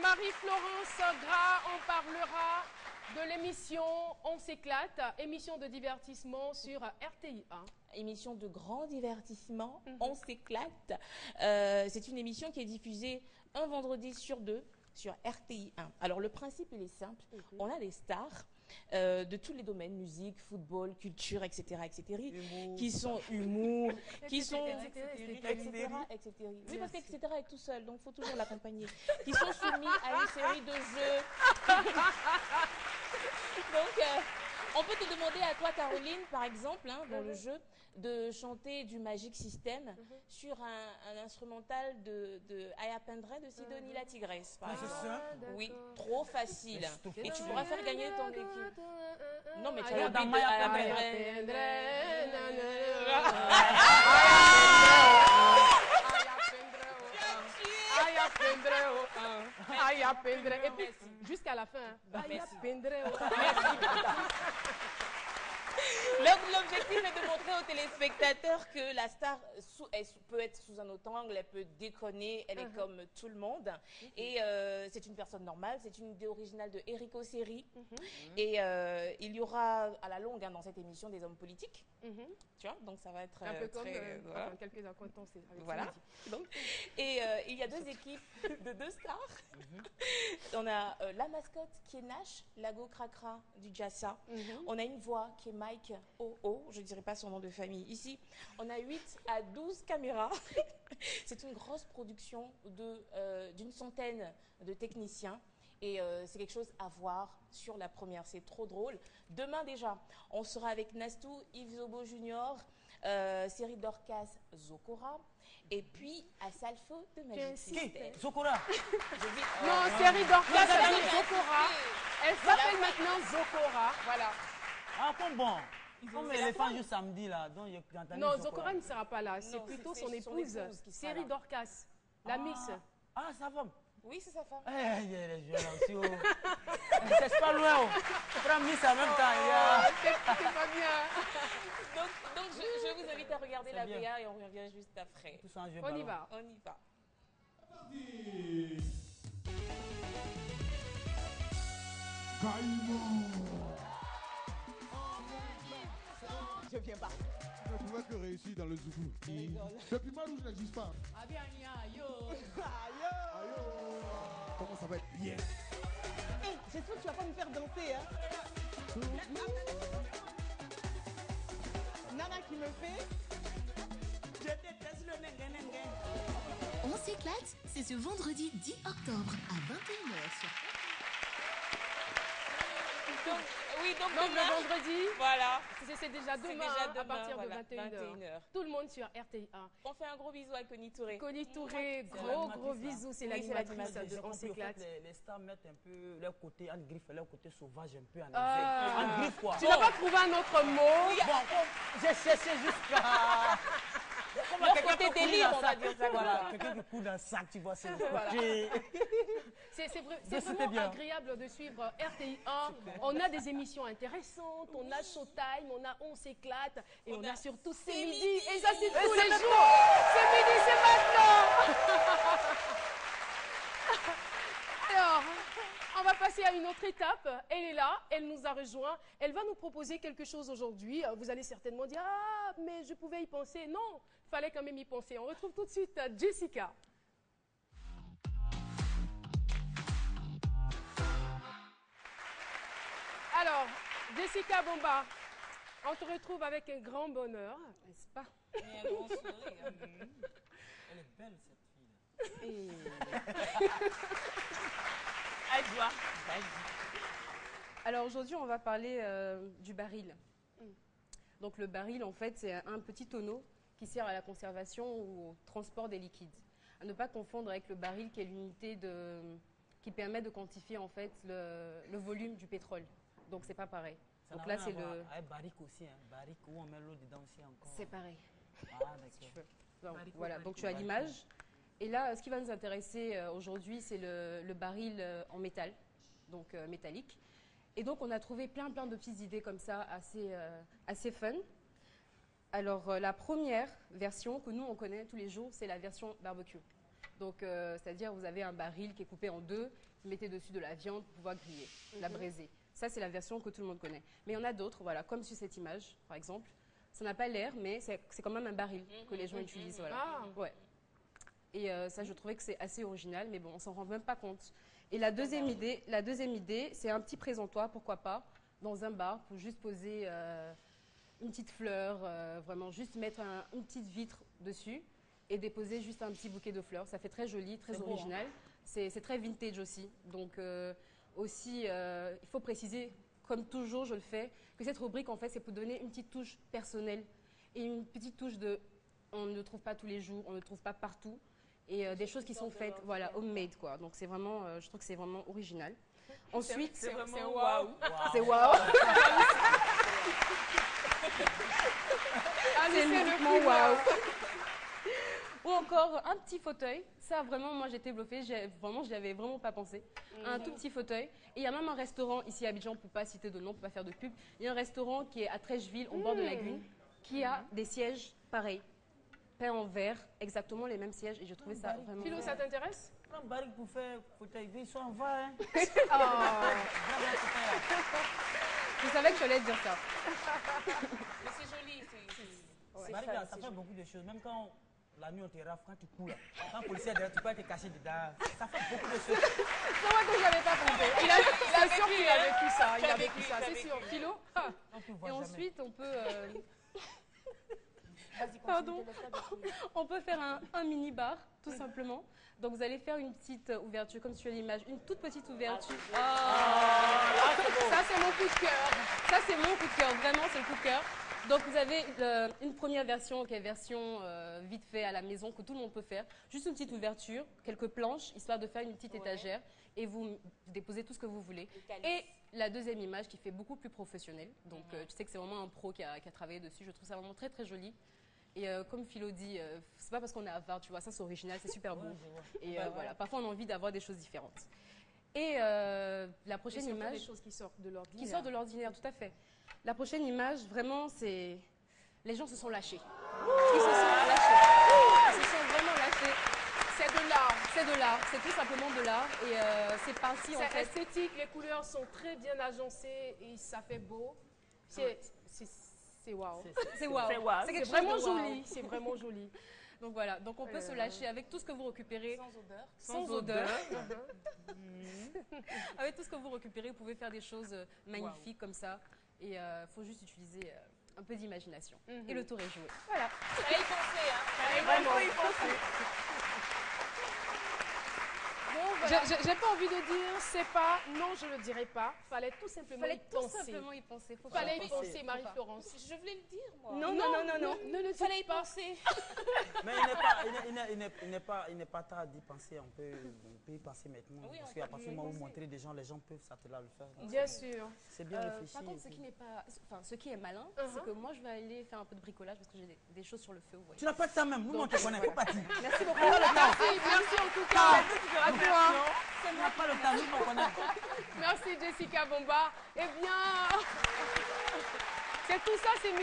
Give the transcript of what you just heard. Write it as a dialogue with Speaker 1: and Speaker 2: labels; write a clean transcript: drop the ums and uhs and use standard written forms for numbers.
Speaker 1: Marie-Florence Gras, on parlera de l'émission On s'éclate, émission de divertissement sur RTI1.
Speaker 2: Émission de grand divertissement, On s'éclate. C'est une émission qui est diffusée un vendredi sur deux sur RTI1. Alors le principe, il est simple. On a des stars de tous les domaines, musique, football, culture, etc., qui sont humour, qui sont, etc. Oui, parce qu'etc. Est tout seul, donc il faut toujours l'accompagner. Qui sont soumis à une série de jeux. Donc, on peut te demander à toi, Caroline, par exemple, dans le jeu, de chanter du Magic System sur un instrumental de Aya Pendre de Sidonie la Tigresse, par exemple. Oui, trop facile. Et tu pourras faire gagner ton équipe. Non, mais tu as dans Aya Pendre.
Speaker 1: Aya Pendre. Et puis, jusqu'à la fin. Aya Pendre.
Speaker 2: L'objectif est de montrer aux téléspectateurs que la star elle peut être sous un autre angle, elle peut déconner, elle est comme tout le monde. Et c'est une personne normale, c'est une idée originale de Enrico Seri. Et il y aura à la longue dans cette émission des hommes politiques. Tu vois, donc ça va être
Speaker 1: un peu comme
Speaker 2: voilà.
Speaker 1: quelques accointants.
Speaker 2: Voilà. Donc, et il y a deux équipes de deux stars. On a la mascotte qui est Nash, Lago Cracra du Jassa. On a une voix qui est Mike OO, je ne dirais pas son nom de famille ici. On a 8 à 12 caméras. C'est une grosse production d'une centaine de techniciens. Et c'est quelque chose à voir sur la première. C'est trop drôle. Demain déjà, on sera avec Nastou, Yves Zobo Junior, Série Dorcas, Zokora. Et puis, à Salfo de Magic System.
Speaker 3: Zokora.
Speaker 1: Non, Série Dorcas s'appelle Zokora. Elle s'appelle maintenant Zokora. Voilà.
Speaker 3: Ah, bon. Comme l'éléphant juste samedi là. Donc,
Speaker 1: non, Zokora ne sera pas là. C'est plutôt son épouse, Série Dorcas, la Miss.
Speaker 3: Ah, sa femme.
Speaker 2: Oui, c'est sa femme.
Speaker 3: C'est pas loin. Prends Miss en même temps.
Speaker 1: C'est pas bien.
Speaker 2: Donc je vous invite à regarder la BA et on revient juste après.
Speaker 1: On y va.
Speaker 2: On y va.
Speaker 4: Je viens pas.
Speaker 5: Tu vois que réussir dans le zoufou. Depuis pas rouge n'existe pas. Comment ça va être bien?
Speaker 4: J'espère que tu vas pas me faire danser. Nana qui me fait. Je déteste le nengue.
Speaker 6: On s'éclate, c'est ce vendredi 10 octobre à 21h sur
Speaker 1: Donc le vendredi,
Speaker 2: voilà.
Speaker 1: C'est déjà demain, à partir de 21h. Tout le monde sur RTI1.
Speaker 2: On fait un gros bisou à Connie Touré.
Speaker 1: Connie Touré, gros bisou, c'est l'animatrice de On s'éclate.
Speaker 3: Les stars mettent un peu leur côté en griffe et leur côté sauvage un peu en exergue. En griffe quoi.
Speaker 1: Tu n'as pas trouvé un autre mot?
Speaker 3: Bon, j'ai cherché jusqu'à...
Speaker 2: Le côté délire, on va dire ça.
Speaker 3: Voilà, quelqu'un qui coule dans le sac, tu vois, c'est le côté...
Speaker 1: C'est vraiment agréable de suivre RTI1. On a des émissions intéressantes, on a Showtime, on a On s'éclate, et on a surtout C'est midi. Et ça, c'est tous les jours. C'est midi, c'est maintenant. Alors, on va passer à une autre étape. Elle est là, elle nous a rejoints. Elle va nous proposer quelque chose aujourd'hui. Vous allez certainement dire, ah, mais je pouvais y penser. Non, il fallait quand même y penser. On retrouve tout de suite Jessica. Alors, Jessica Bomba, on te retrouve avec un grand bonheur, n'est-ce pas?
Speaker 2: Et un grand sourire.
Speaker 3: Elle est belle, cette fille.
Speaker 2: Adjoa.
Speaker 7: Alors aujourd'hui, on va parler du baril. Donc le baril, en fait, c'est un petit tonneau qui sert à la conservation ou au transport des liquides. À ne pas confondre avec le baril qui est l'unité qui permet de quantifier en fait le volume du pétrole. Donc c'est pas pareil. Donc là c'est le
Speaker 3: barrique aussi, barrique où on met l'eau dedans aussi encore.
Speaker 7: C'est pareil.
Speaker 3: Ah d'accord.
Speaker 7: Donc, voilà, donc tu as l'image. Et là, ce qui va nous intéresser aujourd'hui, c'est le baril en métal, donc métallique. Et donc on a trouvé plein de petites idées comme ça, assez fun. Alors la première version que nous on connaît tous les jours, c'est la version barbecue. Donc, c'est-à-dire, vous avez un baril qui est coupé en deux, vous mettez dessus de la viande pour pouvoir griller, la braiser. Ça, c'est la version que tout le monde connaît. Mais il y en a d'autres, voilà, comme sur cette image, par exemple. Ça n'a pas l'air, mais c'est quand même un baril que les gens utilisent. Voilà. Ouais. Et ça, je trouvais que c'est assez original, mais bon, on s'en rend même pas compte. Et la deuxième idée, c'est un petit présentoir, pourquoi pas, dans un bar, pour juste poser une petite fleur, vraiment juste mettre une petite vitre dessus et déposer juste un petit bouquet de fleurs. Ça fait très joli, très original. C'est très vintage aussi. Donc aussi, il faut préciser, comme toujours je le fais, que cette rubrique, en fait, c'est pour donner une petite touche personnelle et une petite touche de on ne le trouve pas tous les jours, on ne le trouve pas partout. Et des choses qui sont faites, voilà, homemade, quoi. Donc c'est vraiment, je trouve que c'est vraiment original. Ensuite,
Speaker 2: c'est vraiment waouh.
Speaker 7: C'est waouh.
Speaker 1: C'est
Speaker 7: vraiment waouh. Ou encore un petit fauteuil. Ça, vraiment, moi, j'étais bluffée. Vraiment, je n'y avais vraiment pas pensé. Un tout petit fauteuil. Et il y a même un restaurant ici à Abidjan, pour ne pas citer de nom, pour ne pas faire de pub. Il y a un restaurant qui est à Trècheville, au bord de la lagune, qui a des sièges pareils, peints en vert, exactement les mêmes sièges. Et je trouvais ça vraiment...
Speaker 1: Philo, ça t'intéresse?
Speaker 3: Un baril pour faire fauteuil, ils sont en va. Hein.
Speaker 7: Je savais que je allais dire ça.
Speaker 2: Mais c'est joli.
Speaker 3: Ça fait beaucoup de choses. Même quand la nuit on te rafle, quand tu cours là, quand le policier est derrière, tu peux te cacher dedans. Ça fait beaucoup de choses.
Speaker 7: C'est vrai que je n'avais pas pensé.
Speaker 1: C'est sûr qu'il a vécu ça. Il a vécu ça, c'est sûr. Philo.
Speaker 7: Et ensuite, on peut... Pardon. On peut faire un mini bar, tout simplement. Donc vous allez faire une petite ouverture, comme sur l'image, une toute petite ouverture.
Speaker 1: Ça, c'est mon coup de cœur.
Speaker 7: Ça, c'est mon coup de cœur, vraiment, c'est le coup de cœur. Donc vous avez une première version qui est version vite fait à la maison, que tout le monde peut faire. Juste une petite ouverture, quelques planches, histoire de faire une petite étagère. Et vous déposez tout ce que vous voulez. Et la deuxième image qui fait beaucoup plus professionnelle. Donc tu sais que c'est vraiment un pro qui a travaillé dessus. Je trouve ça vraiment très très joli. Et comme Philo dit, c'est pas parce qu'on est avare, tu vois, ça c'est original, c'est super beau. Et voilà, parfois on a envie d'avoir des choses différentes. Et la prochaine image...
Speaker 1: des choses qui sortent de l'ordinaire.
Speaker 7: Qui sortent de l'ordinaire, tout à fait. La prochaine image, vraiment, c'est... Les gens se sont lâchés. Ils se sont lâchés. Ils se sont vraiment lâchés.
Speaker 1: C'est de l'art.
Speaker 7: C'est de l'art, c'est tout simplement de l'art. Et c'est parti en fait.
Speaker 1: C'est esthétique, les couleurs sont très bien agencées et ça fait beau. C'est waouh.
Speaker 7: C'est waouh.
Speaker 1: C'est vraiment joli. C'est vraiment joli.
Speaker 7: Donc voilà, donc on peut se lâcher avec tout ce que vous récupérez.
Speaker 2: Sans odeur.
Speaker 7: Sans odeur. Avec tout ce que vous récupérez, vous pouvez faire des choses magnifiques comme ça. Et il faut juste utiliser un peu d'imagination. Et le tour est joué. Voilà.
Speaker 2: Fallait y penser, hein.
Speaker 1: Fallait vraiment y penser. Bon, voilà. J'ai pas envie de dire, c'est pas, non, je le dirai pas. Fallait tout simplement y penser. Fallait y penser, Marie-Florence.
Speaker 2: Je voulais le dire, moi.
Speaker 7: Non.
Speaker 1: Ne le
Speaker 2: Fallait y
Speaker 1: dites pas.
Speaker 2: penser.
Speaker 3: Mais il n'est pas tard d'y penser. On peut y penser maintenant.
Speaker 2: Oui,
Speaker 3: parce qu'à partir du moment où montrer des gens, les gens peuvent s'atteler à le faire.
Speaker 1: Bien sûr.
Speaker 3: C'est bien réfléchi.
Speaker 7: Par contre, ce qui est malin, c'est que moi, je vais aller faire un peu de bricolage parce que j'ai des choses sur le feu. Vous voyez.
Speaker 3: Tu n'as pas de temps même. Nous, on te connaît. Faut partir.
Speaker 7: Merci beaucoup.
Speaker 1: Merci en tout cas. À toi.
Speaker 3: Tu n'as pas le temps. Nous, on connaît.
Speaker 1: Merci Jessica Bomba. Eh bien, c'est tout ça, c'est